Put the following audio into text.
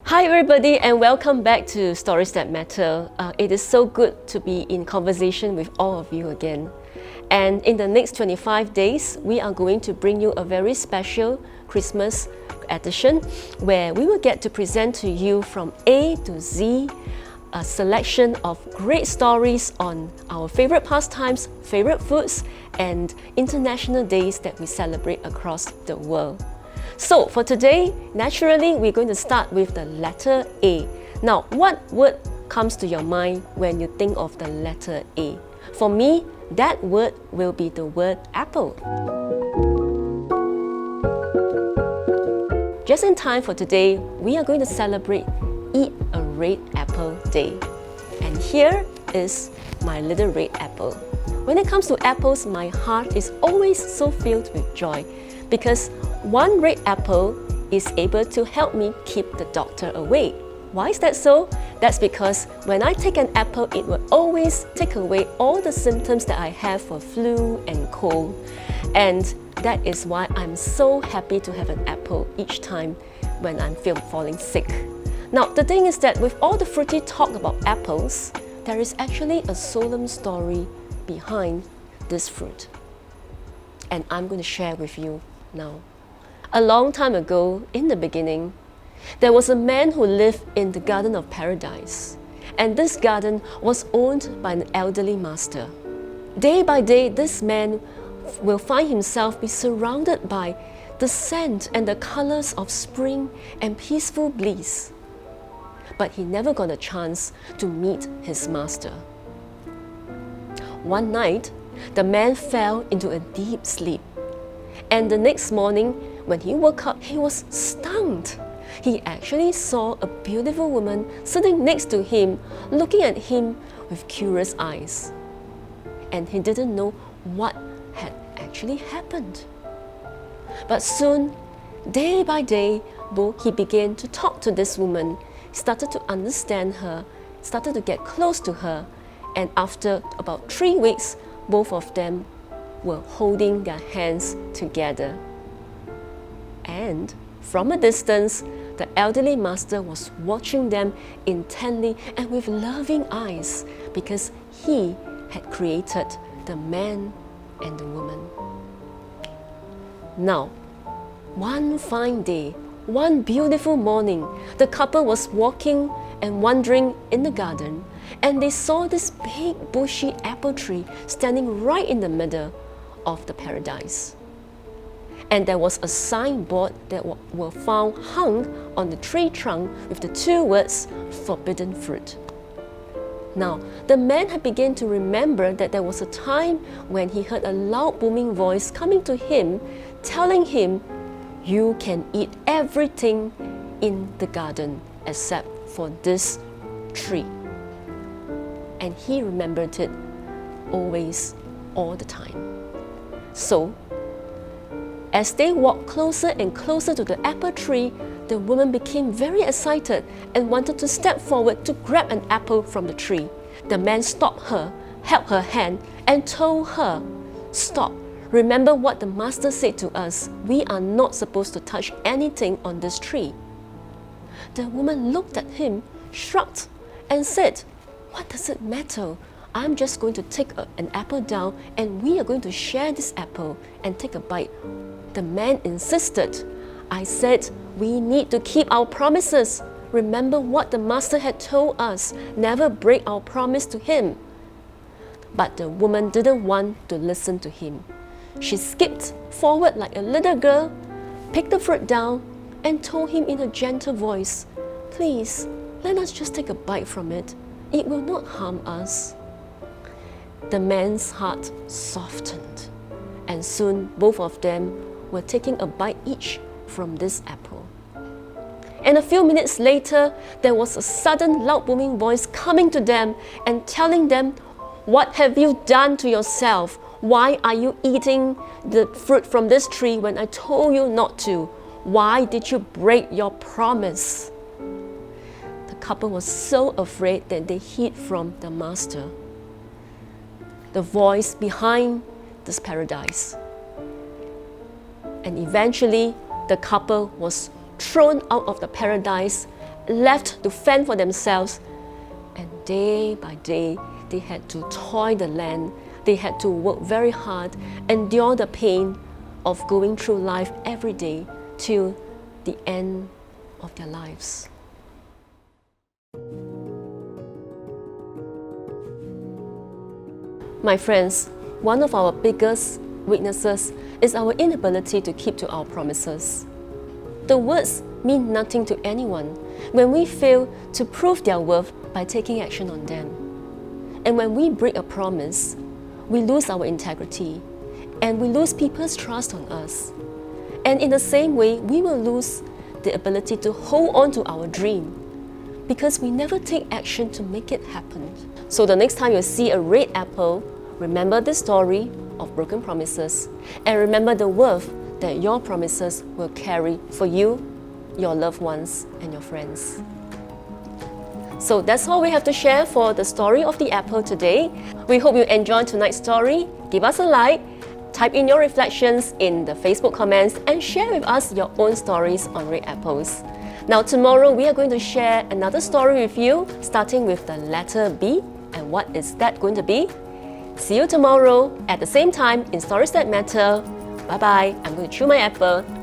Hi everybody and welcome back to Stories That Matter. It is so good to be in conversation with all of you again. And in the next 25 days, we are going to bring you a very special Christmas edition where we will get to present to you from A to Z a selection of great stories on our favorite pastimes, favorite foods, and international days that we celebrate across the world. So for today, naturally, we're going to start with the letter A. Now, what word comes to your mind when you think of the letter A? For me, that word will be the word apple. Just in time for today, we are going to celebrate Eat a Red Apple Day. And here is my little red apple. When it comes to apples, my heart is always so filled with joy, because one red apple is able to help me keep the doctor away. Why is that so? That's because when I take an apple, it will always take away all the symptoms that I have for flu and cold. And that is why I'm so happy to have an apple each time when I'm falling sick. Now, the thing is that with all the fruity talk about apples, there is actually a solemn story behind this fruit. And I'm going to share with you now. A long time ago, in the beginning, there was a man who lived in the Garden of Paradise, and this garden was owned by an elderly master. Day by day, this man will find himself be surrounded by the scent and the colors of spring and peaceful bliss. But he never got a chance to meet his master. One night, the man fell into a deep sleep. And the next morning, when he woke up, he was stunned. He actually saw a beautiful woman sitting next to him, looking at him with curious eyes. And he didn't know what had actually happened. But soon, day by day, he began to talk to this woman, started to understand her, started to get close to her. And after about 3 weeks, both of them were holding their hands together. And from a distance, the elderly master was watching them intently and with loving eyes, because he had created the man and the woman. Now, one fine day, one beautiful morning, the couple was walking and wandering in the garden, and they saw this big bushy apple tree standing right in the middle of the paradise. And there was a signboard that were found hung on the tree trunk with the 2 words, forbidden fruit. Now, the man had begun to remember that there was a time when he heard a loud booming voice coming to him, telling him, "You can eat everything in the garden except for this tree." And he remembered it always, all the time. So, as they walked closer and closer to the apple tree, the woman became very excited and wanted to step forward to grab an apple from the tree. The man stopped her, held her hand, and told her, "Stop. Remember what the master said to us. We are not supposed to touch anything on this tree." The woman looked at him, shrugged, and said, "What does it matter? I'm just going to take an apple down and we are going to share this apple and take a bite." The man insisted. "I said we need to keep our promises. Remember what the master had told us. Never break our promise to him." But the woman didn't want to listen to him. She skipped forward like a little girl, picked the fruit down, and told him in a gentle voice, "Please, let us just take a bite from it. It will not harm us." The man's heart softened, and soon both of them were taking a bite each from this apple. And a few minutes later, there was a sudden loud booming voice coming to them and telling them, "What have you done to yourself? Why are you eating the fruit from this tree when I told you not to? Why did you break your promise?" The couple was so afraid that they hid from the master, the voice behind this paradise. And eventually, the couple was thrown out of the paradise left to fend for themselves. And day by day, they had to toil the land. They had to work very hard, endure the pain of going through life every day till the end of their lives. My friends, one of our biggest weaknesses is our inability to keep to our promises. The words mean nothing to anyone when we fail to prove their worth by taking action on them. And when we break a promise, we lose our integrity and we lose people's trust on us. And in the same way, we will lose the ability to hold on to our dream because we never take action to make it happen. So the next time you see a red apple, remember the story of broken promises and remember the worth that your promises will carry for you, your loved ones, and your friends. So that's all we have to share for the story of the apple today. We hope you enjoyed tonight's story. Give us a like, type in your reflections in the Facebook comments, and share with us your own stories on red apples. Now tomorrow we are going to share another story with you, starting with the letter B. And what is that going to be? See you tomorrow at the same time in Stories That Matter. Bye bye. I'm going to chew my apple.